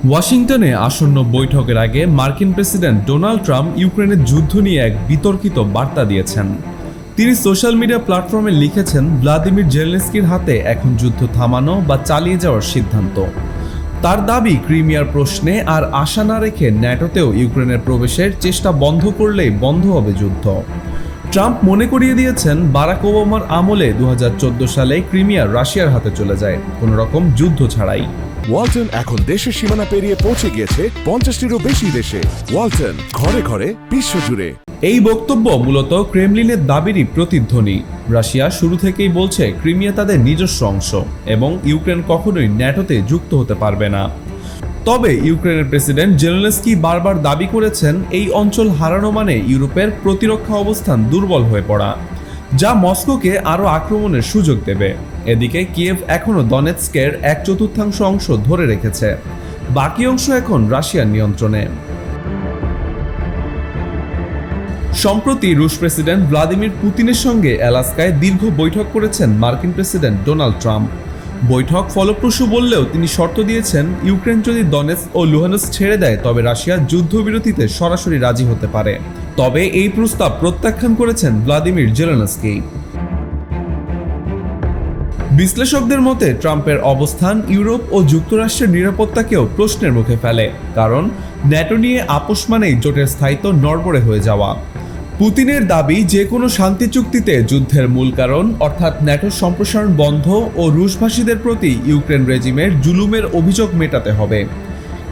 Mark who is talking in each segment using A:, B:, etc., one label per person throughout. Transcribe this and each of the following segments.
A: ওয়াশিংটনে আসন্ন বৈঠকের আগে মার্কিন প্রেসিডেন্ট ডোনাল্ড ট্রাম্প ইউক্রেনের যুদ্ধ নিয়ে এক বিতর্কিত বার্তা দিয়েছেন। তিনি সোশ্যাল মিডিয়া প্ল্যাটফর্মে লিখেছেন, ভ্লাদিমির জেলেনস্কির হাতে এখন যুদ্ধ থামানো বা চালিয়ে যাওয়ার সিদ্ধান্ত। তার দাবি, ক্রিমিয়ার প্রশ্নে আর আশা না রেখে ন্যাটোতেও ইউক্রেনের প্রবেশের চেষ্টা বন্ধ করলেই বন্ধ হবে যুদ্ধ। ট্রাম্প মনে করিয়ে দিয়েছেন, বারাক ওবামার আমলে 2014 সালে ক্রিমিয়া রাশিয়ার হাতে চলে যায়, কোনো রকম যুদ্ধ ছাড়াই।
B: ওয়ালটন এখন দেশের সীমানা পেরিয়ে পৌঁছে গিয়েছে 50টিরও বেশি দেশে। ওয়ালটন, ঘরে ঘরে বিশ্বজুড়ে।
A: এই বক্তব্য মূলত ক্রেমলিনের দাবিরই প্রতিধ্বনি। রাশিয়া শুরু থেকেই বলছে ক্রিমিয়া তাদের নিজস্ব অংশ এবং ইউক্রেন কখনোই ন্যাটোতে যুক্ত হতে পারবে না। তবে ইউক্রেনের প্রেসিডেন্ট জেলেনস্কি বারবার দাবি করেছেন, এই অঞ্চল হারানো মানে ইউরোপের প্রতিরক্ষা অবস্থান দুর্বল হয়ে পড়া, যা মস্কোকে আরও আক্রমণের সুযোগ দেবে। এদিকে কিয়েভ এখনও দনেৎস্কের 1/4 অংশ ধরে রেখেছে, বাকি অংশ এখন রাশিয়ার নিয়ন্ত্রণে। সম্প্রতি রুশ প্রেসিডেন্ট ভ্লাদিমির পুতিনের সঙ্গে অ্যালাস্কায় দীর্ঘ বৈঠক করেছেন মার্কিন প্রেসিডেন্ট ডোনাল্ড ট্রাম্প। বৈঠক ফলপ্রসূ বললেও তিনি শর্ত দিয়েছেন, ইউক্রেন যদি দনেৎস্ক ও লুহানস্ক ছেড়ে দেয় তবে রাশিয়া যুদ্ধবিরতিতে সরাসরি রাজি হতে পারে। তবে এই প্রস্তাব প্রত্যাখ্যান করেছেন ভ্লাদিমির জেলেনস্কি। বিশ্লেষকদের মতে ট্রাম্পের অবস্থান ইউরোপ ও যুক্তরাষ্ট্রের নিরাপত্তাকেও প্রশ্নের মুখে ফেলে, কারণ ন্যাটো নিয়ে আপোষ মানেই জোটের স্থায়িত্ব নড়বড়ে হয়ে যাওয়া। পুতিনের দাবি, যে কোনো শান্তি চুক্তিতে যুদ্ধের মূল কারণ অর্থাৎ ন্যাটোর সম্প্রসারণ বন্ধ ও রুশভাষীদের প্রতি ইউক্রেন রেজিমের জুলুমের অভিযোগ মেটাতে হবে।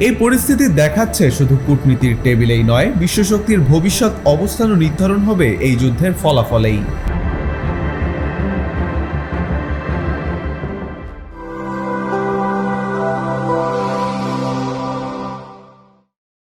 A: এই পরিস্থিতি দেখাচ্ছে শুধু কূটনীতির টেবিলেই নয়, বিশ্বশক্তির ভবিষ্যৎ অবস্থানও নির্ধারণ হবে এই যুদ্ধের ফলাফলেই।